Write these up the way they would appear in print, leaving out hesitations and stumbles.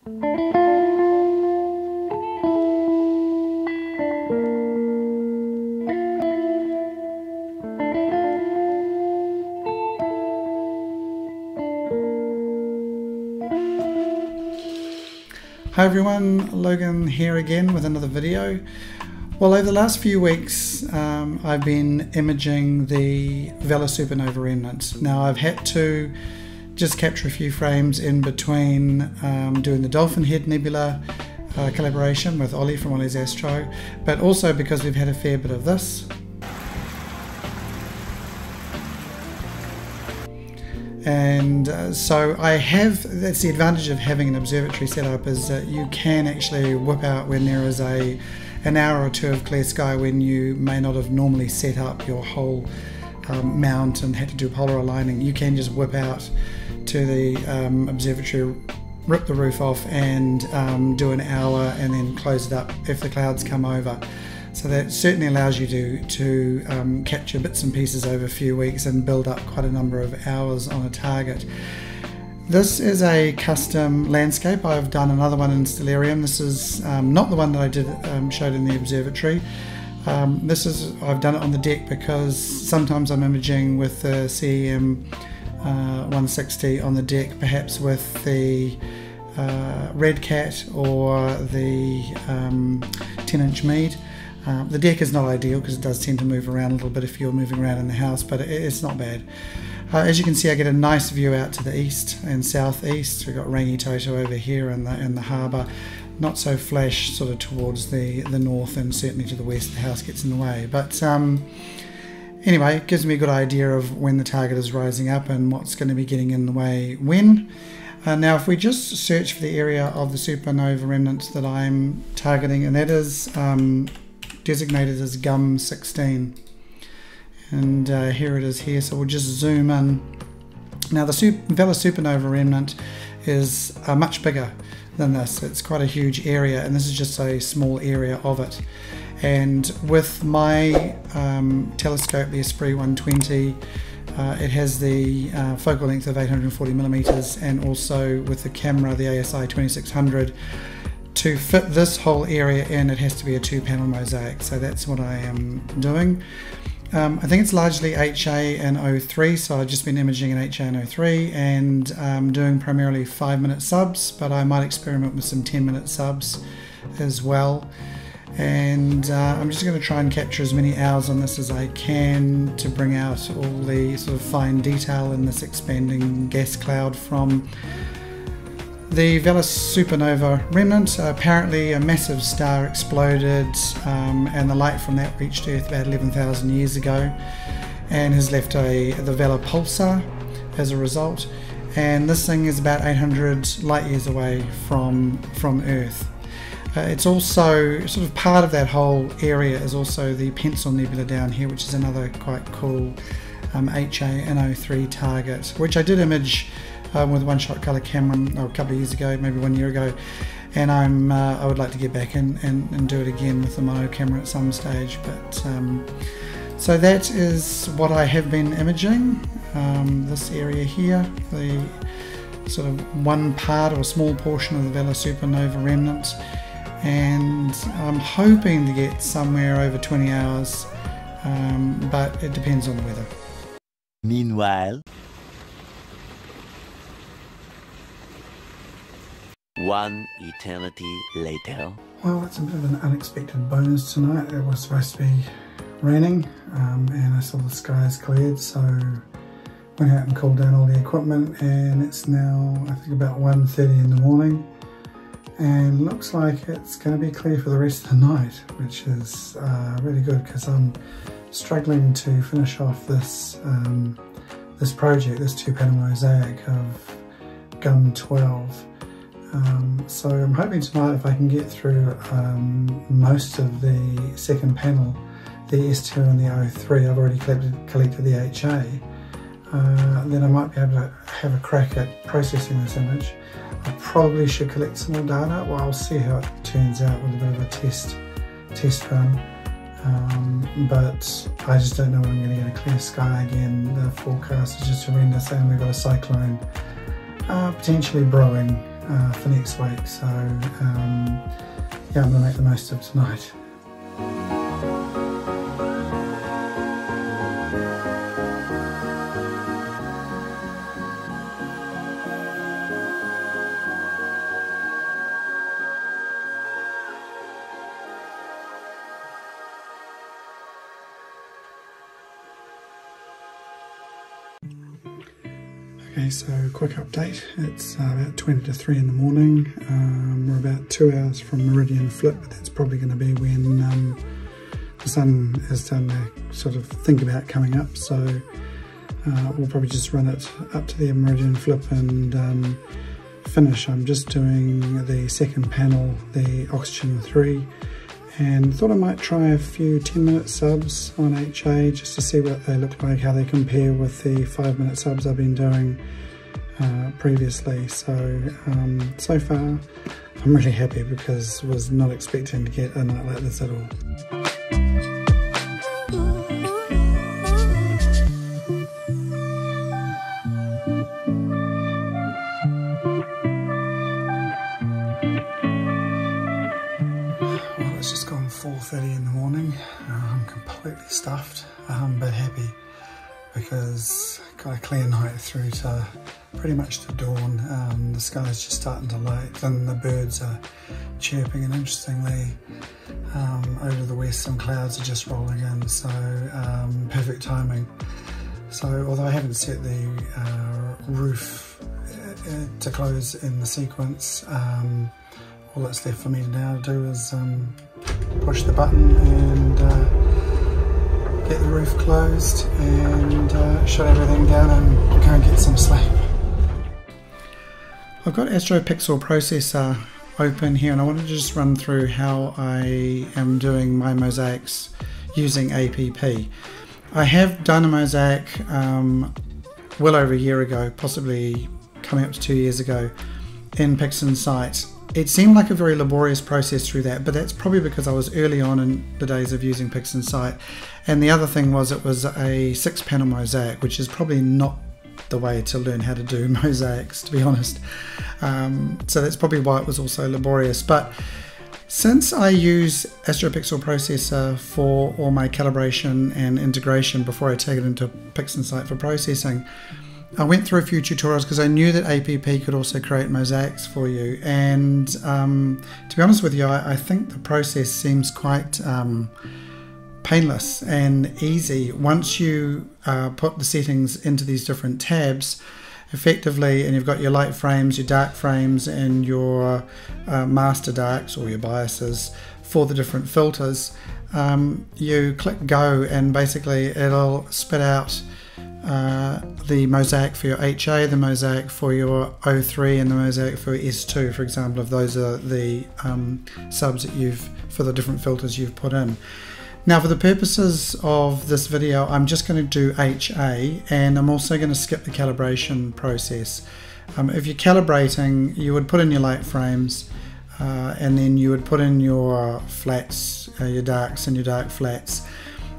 Hi everyone, Logan here again with another video. Well, over the last few weeks I've been imaging the Vela Supernova Remnant. Now I've had to just capture a few frames in between doing the Dolphin Head Nebula calibration with Ollie from OIII's Astro, but also because we've had a fair bit of this. And so that's the advantage of having an observatory set up, is that you can actually whip out when there is an hour or two of clear sky when you may not have normally set up your whole mount and had to do polar aligning. You can just whip out to the observatory, rip the roof off and do an hour and then close it up if the clouds come over. So that certainly allows you to capture bits and pieces over a few weeks and build up quite a number of hours on a target. This is a custom landscape. I've done another one in Stellarium. This is not the one that I showed in the observatory. I've done it on the deck because sometimes I'm imaging with the CEM 160 on the deck, perhaps with the Red Cat or the 10-inch Mead. The deck is not ideal because it does tend to move around a little bit if you're moving around in the house, but it's not bad. As you can see, I get a nice view out to the east and southeast. We've got Rangitoto over here in the harbour. Not so flash sort of towards the north, and certainly to the west the house gets in the way. But anyway, it gives me a good idea of when the target is rising up and what's going to be getting in the way when. Now if we just search for the area of the supernova remnant that I'm targeting, and that is designated as GUM 16, and here it is here, so we'll just zoom in. Now the Vela Supernova Remnant is much bigger than this. It's quite a huge area, and this is just a small area of it. And with my telescope, the Esprit 120, it has the focal length of 840mm, and also with the camera, the ASI 2600. To fit this whole area in, it has to be a 2-panel mosaic, so that's what I am doing. I think it's largely HA and O3, so I've just been imaging in HA and O3 and doing primarily 5-minute subs, but I might experiment with some 10-minute subs as well. And I'm just going to try and capture as many hours on this as I can to bring out all the sort of fine detail in this expanding gas cloud from the Vela Supernova Remnant. Apparently a massive star exploded and the light from that reached Earth about 11,000 years ago and has left the Vela pulsar as a result. And this thing is about 800 light years away from Earth. It's also sort of part of that whole area is also the Pencil Nebula down here, which is another quite cool HA and O3 target, which I did image with a one-shot colour camera a couple of years ago, maybe 1 year ago, and I would like to get back in and do it again with the mono camera at some stage. But so that is what I have been imaging, this area here, the sort of one part or a small portion of the Vela Supernova Remnant, and I'm hoping to get somewhere over 20 hours, but it depends on the weather. Meanwhile, one eternity later. Well, it's a bit of an unexpected bonus tonight. It was supposed to be raining and I saw the skies cleared, so went out and cooled down all the equipment, and it's now I think about 1:30 in the morning and looks like it's going to be clear for the rest of the night, which is really good because I'm struggling to finish off this this project, this 2-panel mosaic of GUM 12. So I'm hoping tonight if I can get through most of the second panel, the S2 and the O3, I've already collected the HA, then I might be able to have a crack at processing this image. I probably should collect some more data. Well, I'll see how it turns out with a bit of a test run. But I just don't know when I'm going to get a clear sky again. The forecast is just horrendous, and we've got a cyclone potentially brewing for next week. So yeah, I'm going to make the most of tonight. Okay, so quick update. It's about 20 to 3 in the morning. We're about 2 hours from meridian flip, but that's probably going to be when the sun is starting to sort of think about coming up. So we'll probably just run it up to the meridian flip and finish. I'm just doing the second panel, the oxygen 3, and thought I might try a few 10-minute subs on HA just to see what they look like, how they compare with the 5-minute subs I've been doing previously. So so far I'm really happy because I was not expecting to get a night like this at all. It's just gone 4:30 in the morning. I'm completely stuffed, but happy because got a clear night through to pretty much to dawn. The sky's just starting to light and the birds are chirping, and interestingly over the west some clouds are just rolling in, so perfect timing. So although I haven't set the roof to close in the sequence, all that's left for me now to do is push the button and get the roof closed and shut everything down and go and get some sleep. I've got AstroPixel Processor open here and I wanted to just run through how I am doing my mosaics using APP. I have done a mosaic well over a year ago, possibly coming up to 2 years ago in Pixinsight. It seemed like a very laborious process through that, but that's probably because I was early on in the days of using Pixinsight. And the other thing was it was a 6-panel mosaic, which is probably not the way to learn how to do mosaics, to be honest. So that's probably why it was also laborious. But since I use AstroPixel Processor for all my calibration and integration before I take it into Pixinsight for processing, I went through a few tutorials because I knew that APP could also create mosaics for you, and to be honest with you, I think the process seems quite painless and easy once you put the settings into these different tabs effectively, and you've got your light frames, your dark frames, and your master darks or your biases for the different filters. You click go and basically it'll spit out the mosaic for your HA, the mosaic for your OIII, and the mosaic for your S2, for example, if those are the subs that you've, for the different filters you've put in. Now for the purposes of this video, I'm just going to do HA, and I'm also going to skip the calibration process. If you're calibrating, you would put in your light frames, and then you would put in your flats, your darks and your dark flats.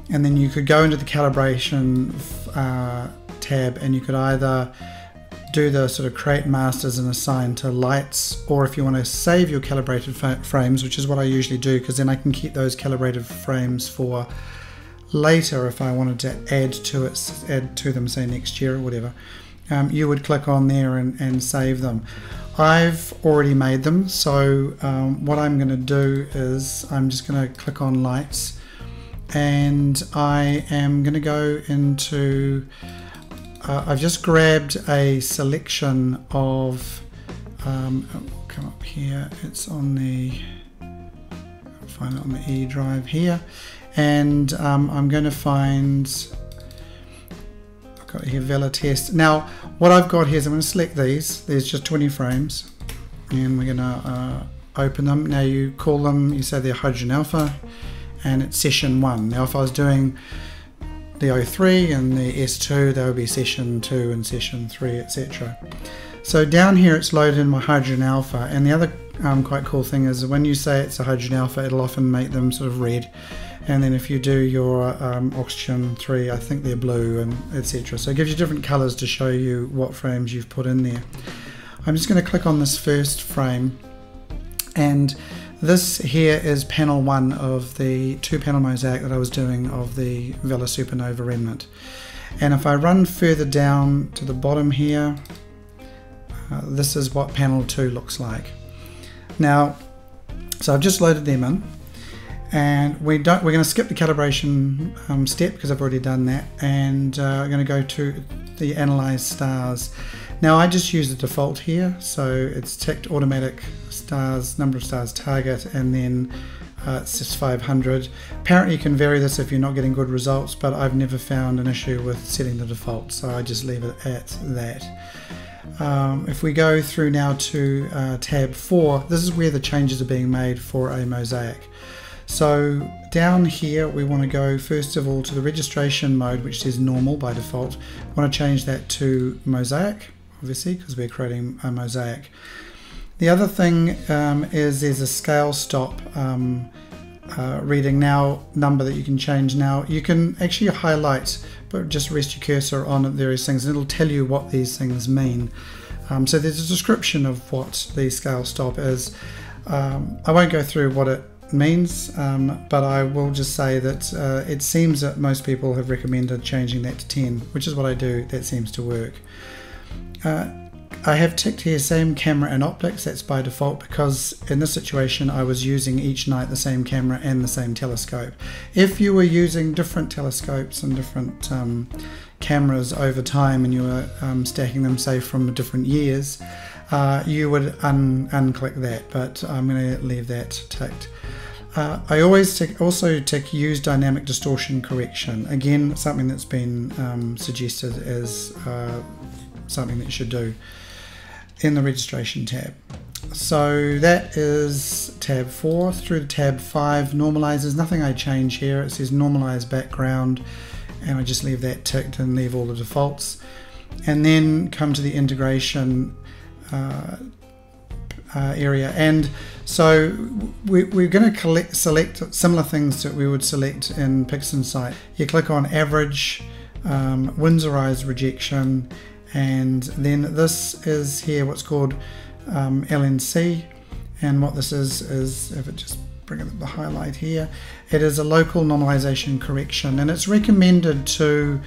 And then you could go into the calibration tab and you could either do the sort of create masters and assign to lights, or if you want to save your calibrated frames, which is what I usually do because then I can keep those calibrated frames for later if I wanted to add to them, say next year or whatever. You would click on there and save them. I've already made them, so what I'm going to do is I'm just going to click on lights. And I am going to go into, I've just grabbed a selection of, I'll come up here, it's on the, I'll find it on the E drive here, and I'm going to find, I've got here Vela test. Now what I've got here is I'm going to select these, there's just 20 frames, and we're going to open them. Now you call them, you say they're hydrogen alpha, and it's session 1. Now if I was doing the OIII and the S2, that would be session 2 and session 3, etc. So down here it's loaded in my hydrogen alpha, and the other quite cool thing is when you say it's a hydrogen alpha, it'll often make them sort of red, and then if you do your oxygen 3, I think they're blue, and etc. So it gives you different colors to show you what frames you've put in there. I'm just going to click on this first frame, and this here is panel 1 of the 2-panel mosaic that I was doing of the Vela Supernova Remnant. And if I run further down to the bottom here, this is what panel 2 looks like. Now, so I've just loaded them in, and we're going to skip the calibration step because I've already done that, and I'm going to go to the analyze stars. Now I just use the default here, so it's ticked automatic stars, number of stars target, and then it's just 500. Apparently you can vary this if you're not getting good results, but I've never found an issue with setting the default, so I just leave it at that. If we go through now to tab 4, this is where the changes are being made for a mosaic. So down here we want to go first of all to the registration mode, which says normal by default. I want to change that to mosaic, obviously, because we're creating a mosaic. The other thing is there's a scale stop reading now number that you can change. Now you can actually highlight, but just rest your cursor on various things and it'll tell you what these things mean. So there's a description of what the scale stop is. I won't go through what it means, but I will just say that it seems that most people have recommended changing that to 10, which is what I do. That seems to work. I have ticked here same camera and optics. That's by default because in this situation I was using each night the same camera and the same telescope. If you were using different telescopes and different cameras over time and you were stacking them, say, from different years, you would unclick that, but I'm going to leave that ticked. I always also tick use dynamic distortion correction. Again, something that's been suggested as something that you should do in the registration tab. So that is tab 4. Through to tab 5, normalize. There's nothing I change here. It says normalize background, and I just leave that ticked and leave all the defaults. And then come to the integration area, and so we're going to select similar things that we would select in Pixinsight. You click on average, Winsorized rejection, and then this is here what's called LNC, and what this is if it just bring up the highlight here, it is a local normalization correction, and it's recommended to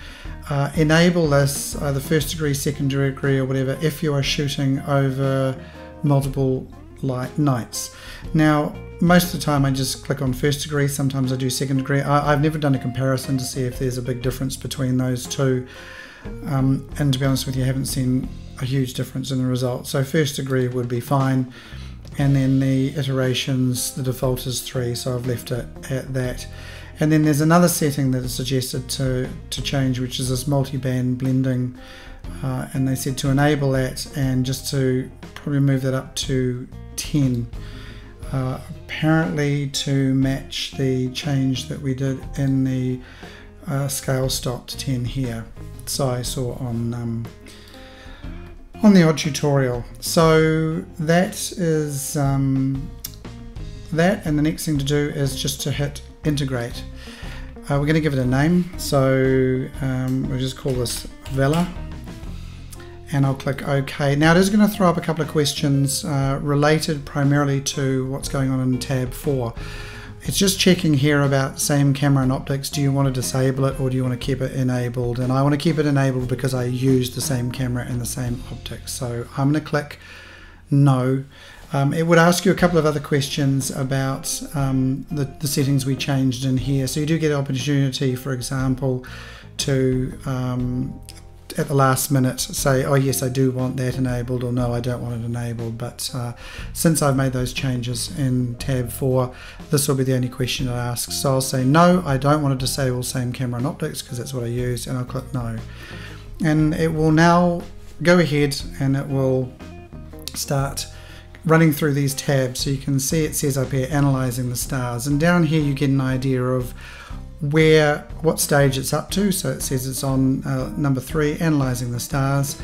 enable this either first degree, second degree, or whatever if you are shooting over multiple light nights. Now most of the time I just click on first degree, sometimes I do second degree. I've never done a comparison to see if there's a big difference between those two, and to be honest with you, I haven't seen a huge difference in the results. So first degree would be fine, and then the iterations, the default is 3, so I've left it at that. And then there's another setting that is suggested to change, which is this multi-band blending, and they said to enable that and just to probably move that up to 10, apparently to match the change that we did in the scale stop to 10 here. So I saw on the odd tutorial. So that is that, and the next thing to do is just to hit integrate. We're going to give it a name, so we'll just call this Vela, and I'll click OK. Now it is going to throw up a couple of questions related primarily to what's going on in tab 4. It's just checking here about same camera and optics. Do you want to disable it or do you want to keep it enabled? And I want to keep it enabled because I use the same camera and the same optics. So I'm going to click no. It would ask you a couple of other questions about the settings we changed in here. So you do get an opportunity, for example, to at the last minute say, oh yes, I do want that enabled, or no, I don't want it enabled. But since I've made those changes in tab 4, this will be the only question it asks. So I'll say no, I don't want to disable same camera and optics because that's what I use, and I'll click no. And it will now go ahead and it will start running through these tabs. So you can see it says up here analyzing the stars, and down here you get an idea of what stage it's up to. So it says it's on number 3, analyzing the stars.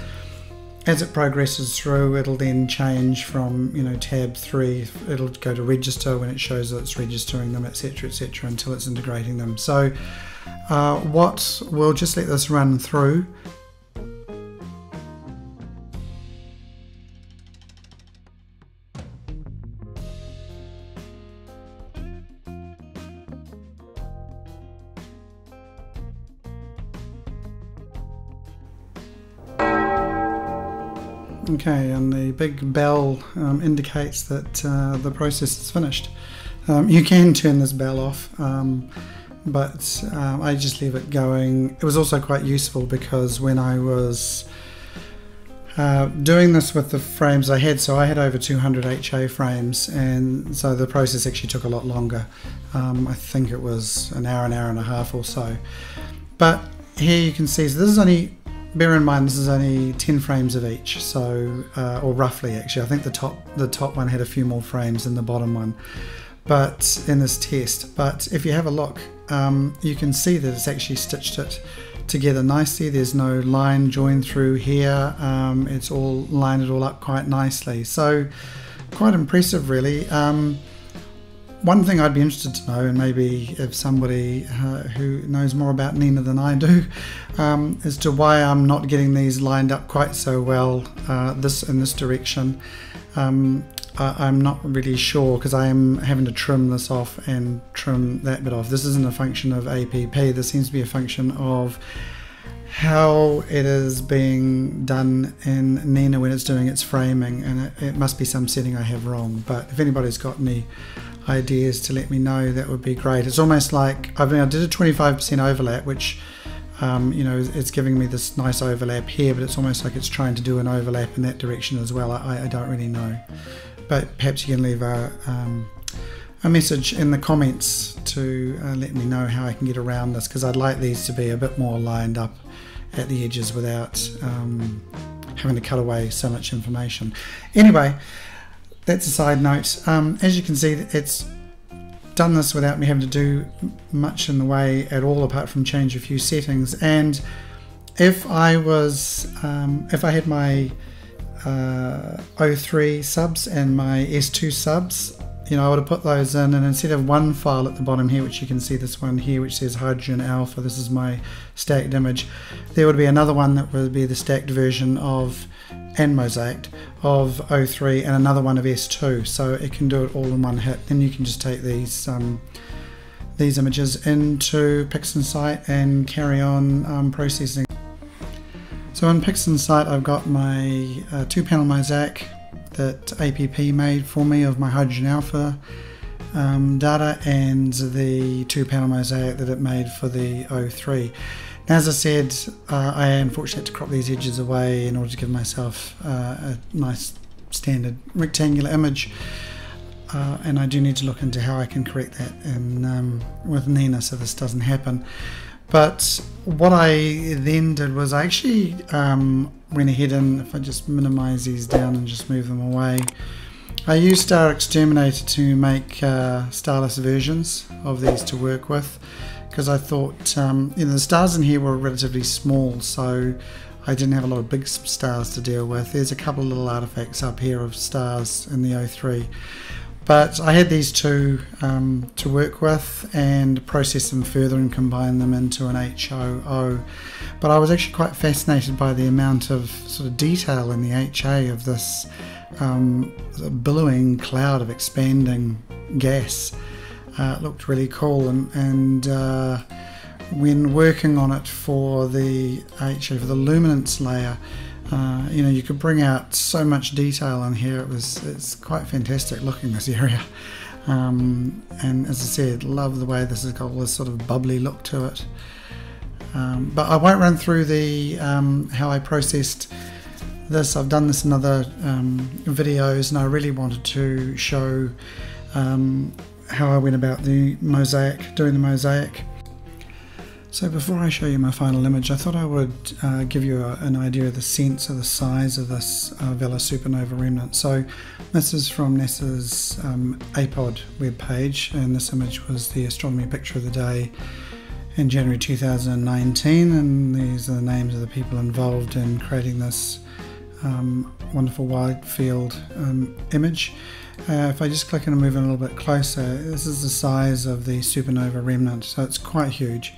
As it progresses through, it'll then change from tab 3, it'll go to register when it shows that it's registering them, etc, until it's integrating them. So we'll just let this run through. Okay, and the big bell indicates that the process is finished. You can turn this bell off, but I just leave it going. It was also quite useful because when I was doing this with the frames I had, so I had over 200 HA frames, and so the process actually took a lot longer. I think it was an hour and a half or so. But here you can see, so this is only, bear in mind this is only 10 frames of each, so or roughly actually. I think the top one had a few more frames than the bottom one, but in this test. But if you have a look, you can see that it's actually stitched it together nicely. There's no line joined through here. It's all lined it all up quite nicely, so quite impressive really. One thing I'd be interested to know, and maybe if somebody who knows more about Nina than I do, as to why I'm not getting these lined up quite so well in this direction. I'm not really sure, because I am having to trim this off and trim that bit off. This isn't a function of APP, this seems to be a function of how it is being done in Nina when it's doing its framing, and it must be some setting I have wrong. But if anybody's got any ideas to let me know, that would be great. It's almost like I did a 25% overlap, which you know, it's giving me this nice overlap here, but it's almost like it's trying to do an overlap in that direction as well. I don't really know, but perhaps you can leave a message in the comments to let me know how I can get around this, because I'd like these to be a bit more lined up at the edges without having to cut away so much information. Anyway, that's a side note. As you can see, it's done this without me having to do much in the way at all, apart from change a few settings. And if I was, if I had my OIII subs and my S2 subs, you know, I would have put those in, and instead of one file at the bottom here, which you can see, this one here which says hydrogen alpha, this is my stacked image, there would be another one that would be the stacked version of, and mosaic, of OIII, and another one of S2, so it can do it all in one hit. Then you can just take these images into Pixinsight and carry on processing. So in Pixinsight I've got my 2-panel mosaic that APP made for me of my hydrogen alpha data, and the 2-panel mosaic that it made for the OIII. Now, as I said, I unfortunately had to crop these edges away in order to give myself a nice standard rectangular image, and I do need to look into how I can correct that with Nina so this doesn't happen. But what I then did was I actually went ahead and, if I just minimize these down and just move them away, I used Star Exterminator to make starless versions of these to work with, because I thought, you know, the stars in here were relatively small, so I didn't have a lot of big stars to deal with. There's a couple of little artifacts up here of stars in the OIII. But I had these two to work with and process them further and combine them into an HOO. But I was actually quite fascinated by the amount of sort of detail in the HA of this billowing cloud of expanding gas. It looked really cool, and when working on it for the HA, for the luminance layer, you know, you could bring out so much detail in here. It's quite fantastic looking, this area, and as I said, love the way this has got this sort of bubbly look to it. But I won't run through the how I processed this. I've done this in other videos, and I really wanted to show how I went about the mosaic, doing the mosaic. So before I show you my final image, I thought I would give you an idea of the sense of the size of this Vela Supernova Remnant. So this is from NASA's APOD webpage, and this image was the astronomy picture of the day in January 2019, and these are the names of the people involved in creating this wonderful wide field image. If I just click and move it a little bit closer, this is the size of the Supernova Remnant, so it's quite huge.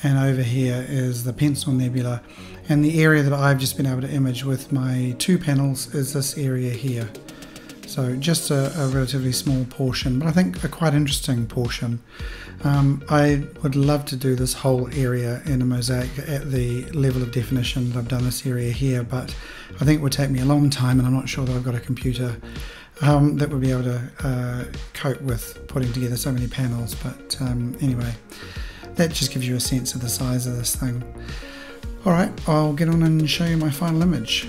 And over here is the Pencil Nebula, and the area that I've just been able to image with my 2 panels is this area here. So just a relatively small portion, but I think a quite interesting portion. I would love to do this whole area in a mosaic at the level of definition that I've done this area here, but I think it would take me a long time, and I'm not sure that I've got a computer that would be able to cope with putting together so many panels. But anyway, that just gives you a sense of the size of this thing. Alright, I'll get on and show you my final image.